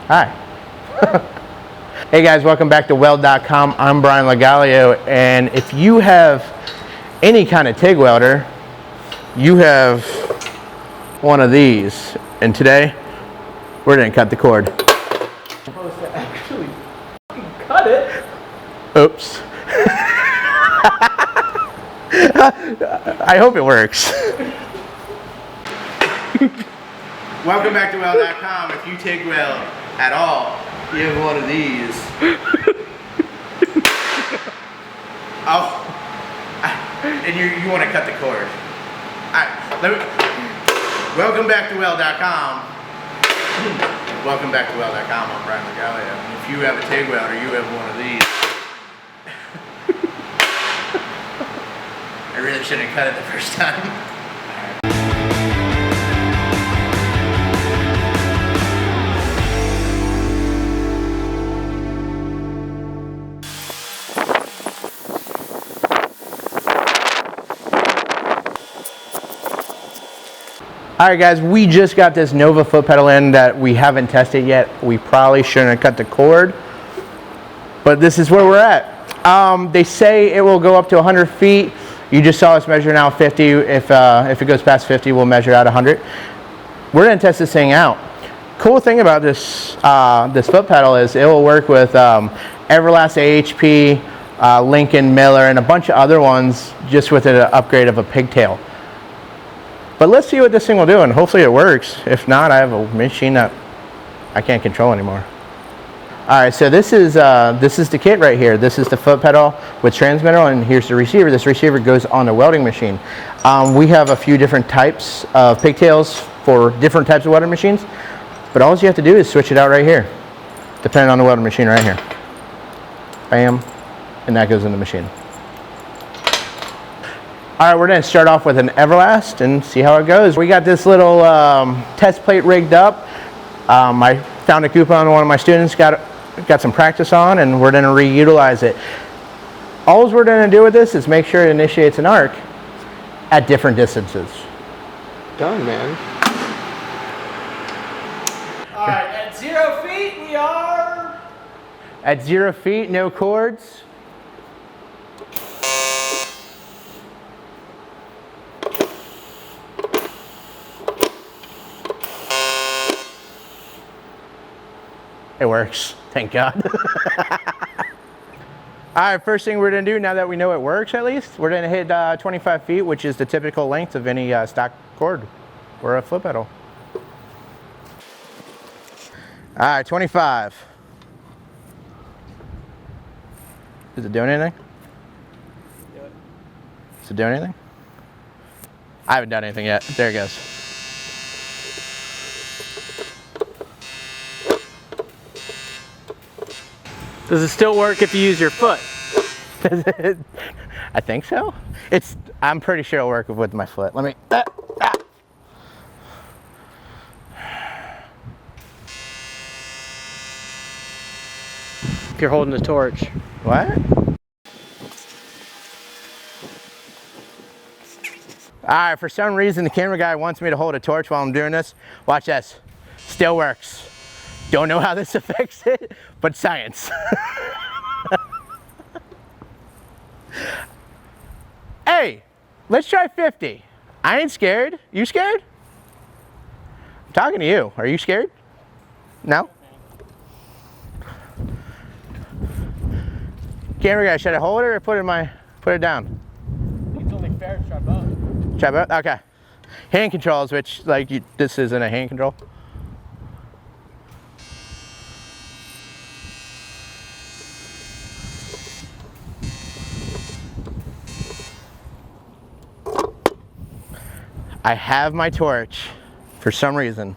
Hi. Hey guys, welcome back to Weld.com. I'm Brian Legalio, and if you have any kind of TIG welder, you have one of these. And today, we're gonna cut the cord. I'm supposed to actually cut it. Oops. I hope it works. Welcome back to Weld.com. If you TIG weld at all, you have one of these. And you want to cut the cord. Welcome back to Weld.com. Welcome back to Weld.com. I'm Brian Legalio. If you have a TIG welder, you have one of these. I really shouldn't have cut it the first time. Alright guys, we just got this Nova foot pedal in that we haven't tested yet. We probably shouldn't have cut the cord, but this is where we're at. They say it will go up to 100 feet. You just saw us measure now 50. If it goes past 50, we'll measure out 100. We're gonna test this thing out. Cool thing about this this foot pedal is it will work with Everlast AHP, Lincoln, Miller, and a bunch of other ones just with an upgrade of a pigtail. But let's see what this thing will do, and hopefully it works. If not, I have a machine that I can't control anymore. All right, so this is the kit right here. This is the foot pedal with transmitter, and here's the receiver. This receiver goes on the welding machine. We have a few different types of pigtails for different types of welding machines, but all you have to do is switch it out right here, depending on the welding machine right here. Bam, and that goes in the machine. All right, we're gonna start off with an Everlast and see how it goes. We got this little test plate rigged up. I found a coupon one of my students got some practice on, and we're gonna reutilize it. All we're gonna do with this is make sure it initiates an arc at different distances. Done, man. All right, at 0 feet, we are... At 0 feet, no cords. It works, thank God. All right, first thing we're gonna do, now that we know it works at least, we're gonna hit 25 feet, which is the typical length of any stock cord or a foot pedal. All right, 25. Is it doing anything? Do it. Is it doing anything? I haven't done anything yet. There it goes. Does it still work if you use your foot? I think so. I'm pretty sure it'll work with my foot. Let me. If you're holding the torch. What? All right, for some reason the camera guy wants me to hold a torch while I'm doing this. Watch this. Still works. Don't know how this affects it, but science. Hey, let's try 50. I ain't scared. You scared? I'm talking to you. Are you scared? No? Camera guy, should I hold it or put it down? It's only fair to try both. Try both? Okay. Hand controls, which this isn't a hand control. I have my torch for some reason.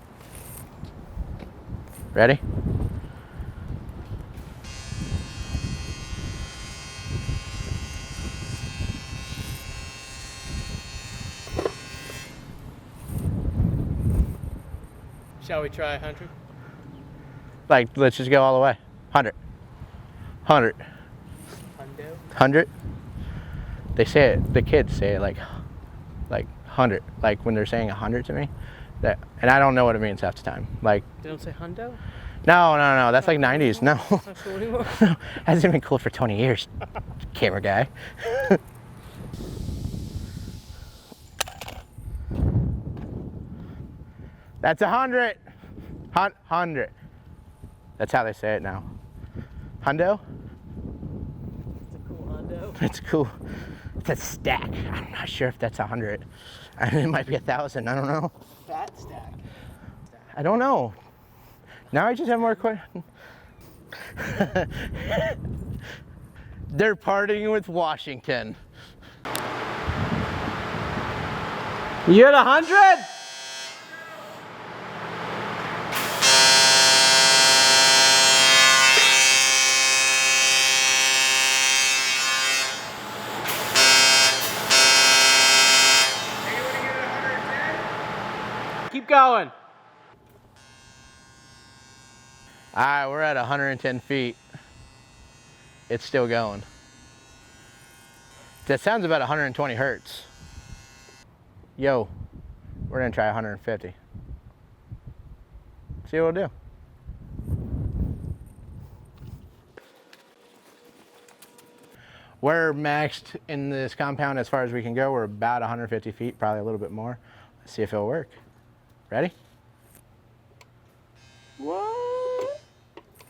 Ready? Shall we try 100? Like, let's just go all the way. 100. 100. 100? They say it, the kids say it like 100, like when they're saying 100 to me, and I don't know what it means half the time. Like, They don't say hundo? No. That's like 90s. No. It's not cool anymore. Hasn't been cool for 20 years. Camera guy. That's 100. 100. That's how they say it now. Hundo? It's a cool hundo. It's cool. It's a stack. I'm not sure if that's 100. It might be 1,000. I don't know. Fat stack. I don't know. Now I just have more questions. They're partying with Washington. You at 100? Keep going. All right, we're at 110 feet. It's still going. That sounds about 120 hertz. Yo, we're gonna try 150. See what we'll do. We're maxed in this compound as far as we can go. We're about 150 feet, probably a little bit more. Let's see if it'll work. Ready? What?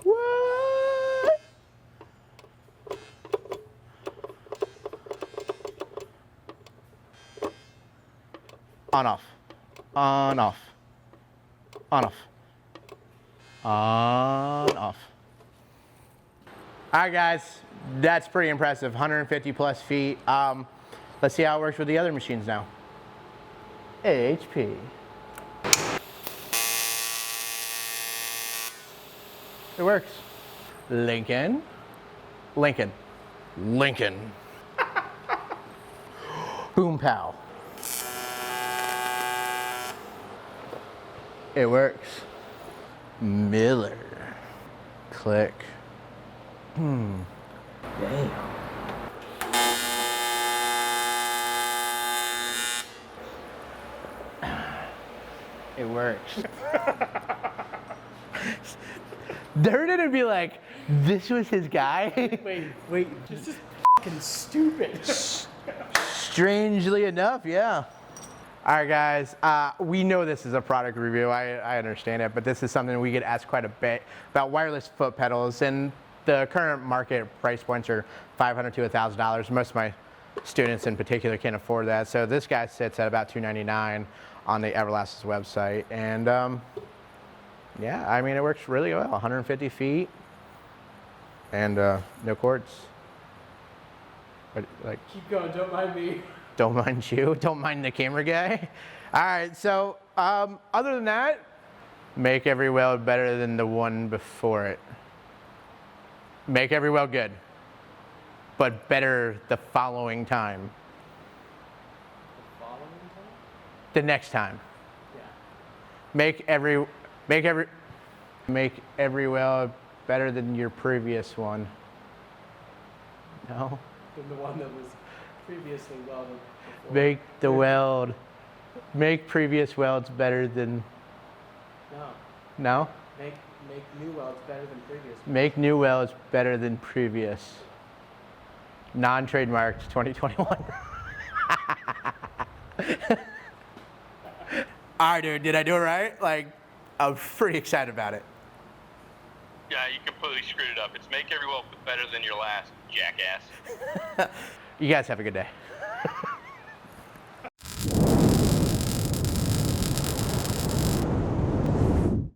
What? On off. On off. On off. On off. All right, guys, that's pretty impressive. 150 plus feet. Let's see how it works with the other machines now. HP. It works. Lincoln. Lincoln. Lincoln. Boom pow. It works. Miller. Click. Damn. It works. They're gonna be like, this was his guy? Wait, this is fucking stupid. Strangely enough, yeah. All right, guys, we know this is a product review. I understand it, but this is something we get asked quite a bit about wireless foot pedals, and the current market price points are $500 to $1,000. Most of my students in particular can't afford that. So this guy sits at about $299 on the Everlast's website, and yeah, I mean, it works really well. 150 feet and no cords. But, like, Keep going, don't mind me. don't mind you, don't mind the camera guy. All right, so other than that, make every weld better than the one before it. Make every weld good, but better the following time. Following time? The next time. Yeah. Make every weld better than your previous one. No? Than the one that was previously welded before. Make the weld. Make previous welds better than. No. No? Make new welds better than previous. Make new welds better than previous. Non-trademarked 2021. All right, dude, did I do it right? Like, I was pretty excited about it. Yeah, you completely screwed it up. It's make every weld better than your last, jackass. You guys have a good day.